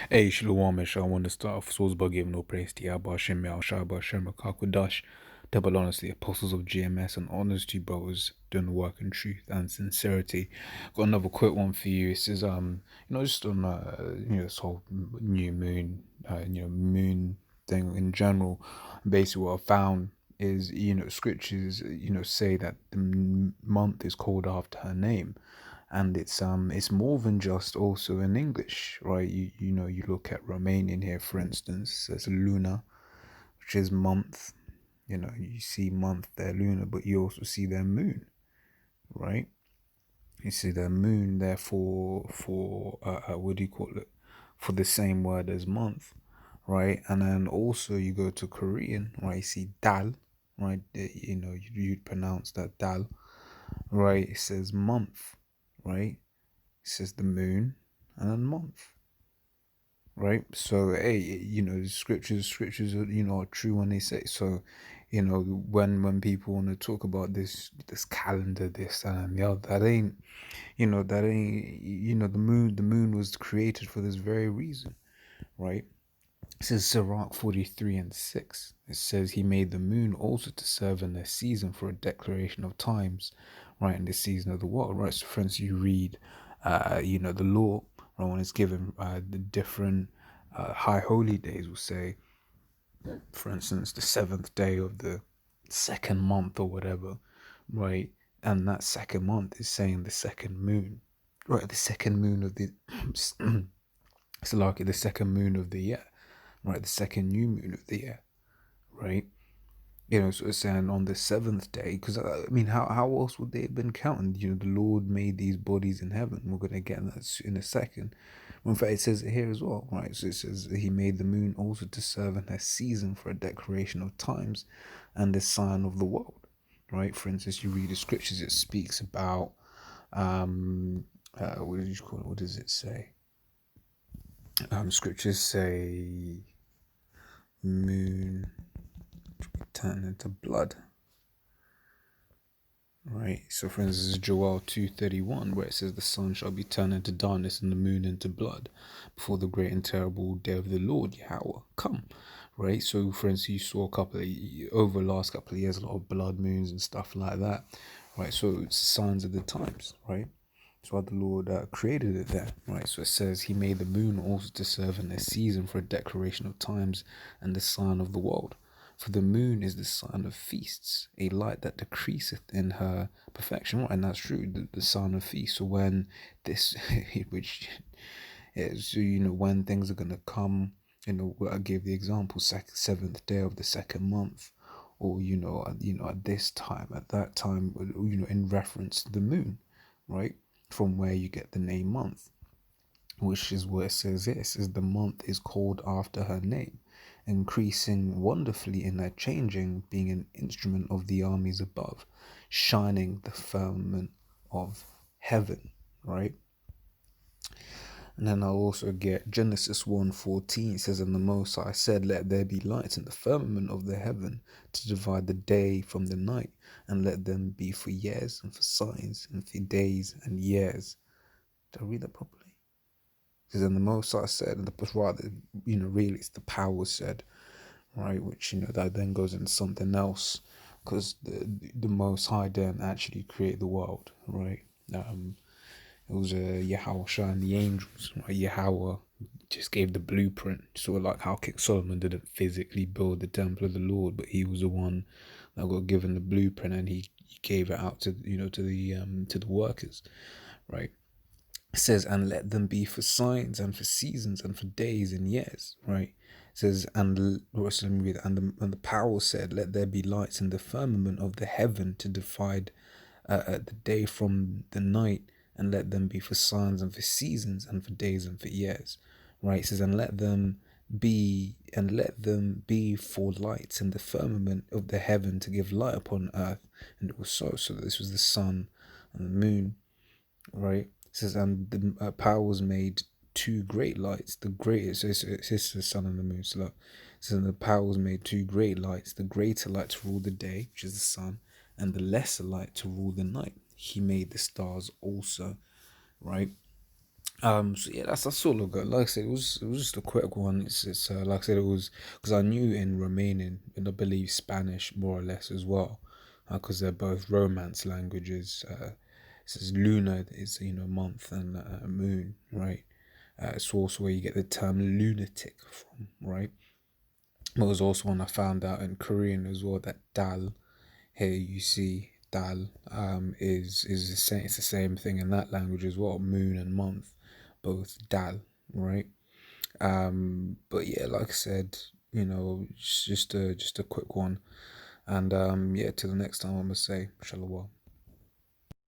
Hey, Shalom, I want to start off source by giving no praise to Yahweh Hashem, Yahshua Hashem, Kakwadash, double honors to the apostles of GMS, and honors to you brothers doing the work in truth and sincerity. Got another quick one for you. It says, just on, this whole new moon, moon thing in general. Basically, what I found is, scriptures, say that the month is called after her name, and it's more than just also in English, right? You look at Romanian here, for instance, there's Lună, which is month. You see month there, Lună, but you also see their moon, right? You see their moon there for what do you call it? For the same word as month, right? And then also you go to Korean, right? You see dal, right? You'd pronounce that dal, right? It says month, right? It says the moon and then month, right? So hey, scriptures are, are true when they say so. When people want to talk about this calendar, this and the other, that ain't the moon was created for this very reason, right? It says Sirach 43:6. It says he made the moon also to serve in their season for a declaration of times, right? In the season of the world, right? So, for instance, you read, the law, right? When it's given, the different high holy days will say, for instance, the seventh day of the second month or whatever, right? And that second month is saying the second moon, right? The second moon of the, it's like the second moon of the year, right? The second new moon of the year, right? So it's saying on the seventh day, because I mean, how else would they have been counting? The Lord made these bodies in heaven. We're going to get that in a second. In fact, it says it here as well, right? So it says he made the moon also to serve in her season for a declaration of times and the sign of the world, right? For instance, you read the scriptures, it speaks about, what did you call it? What does it say? Scriptures say moon turn into blood, right? So for instance, Joel 2:31, where it says the sun shall be turned into darkness and the moon into blood before the great and terrible day of the Lord Yahweh come, right? So for instance, you saw over the last couple of years, a lot of blood moons and stuff like that, right? So it's signs of the times, right? That's why the Lord created it there, right? So it says he made the moon also to serve in a season for a declaration of times and the sign of the world. For the moon is the sign of feasts, a light that decreaseth in her perfection. Right? And that's true, the sign of feast. So when this, which is, when things are going to come, I gave the example, seventh day of the second month, or, at this time, at that time, in reference to the moon, right? From where you get the name month, which is what it says here. It says the month is called after her name, increasing wonderfully in her changing, being an instrument of the armies above, shining the firmament of heaven, right? And then I'll also get Genesis 1:14. It says, and the Most High said, let there be lights in the firmament of the heaven to divide the day from the night, and let them be for years and for signs and for days and years. Did I read that properly? Because then the Most High said, and rather, really it's the power said, right? Which, that then goes into something else, because the Most High didn't actually create the world, right? It was Yahweh and the angels, right? Yahweh just gave the blueprint, sort of like how King Solomon didn't physically build the temple of the Lord, but he was the one that got given the blueprint, and he gave it out to to the workers, right? It says, and let them be for signs and for seasons and for days and years, right? It says, and let me read it. And the power said, let there be lights in the firmament of the heaven to divide the day from the night, and let them be for signs and for seasons and for days and for years, right? It says, and let them be for lights in the firmament of the heaven to give light upon earth. And it was so this was the sun and the moon, right? It says, and the power was made two great lights. The greatest, so it's the sun and the moon. So look, it says, and the power was made two great lights. The greater light to rule the day, which is the sun, and the lesser light to rule the night. He made the stars also, right? So yeah, that's all I got. Like I said, it was just a quick one. It's like I said, it was because I knew in Romanian and I believe Spanish more or less as well, because they're both Romance languages. It says Luna is month and moon, right? It's also where you get the term lunatic from, right? But it was also one I found out in Korean as well that dal, here you see dal, is the same. It's the same thing in that language as well. Moon and month, both dal, right? But yeah, like I said, it's just a quick one, and yeah, till the next time, I'm gonna say shalom.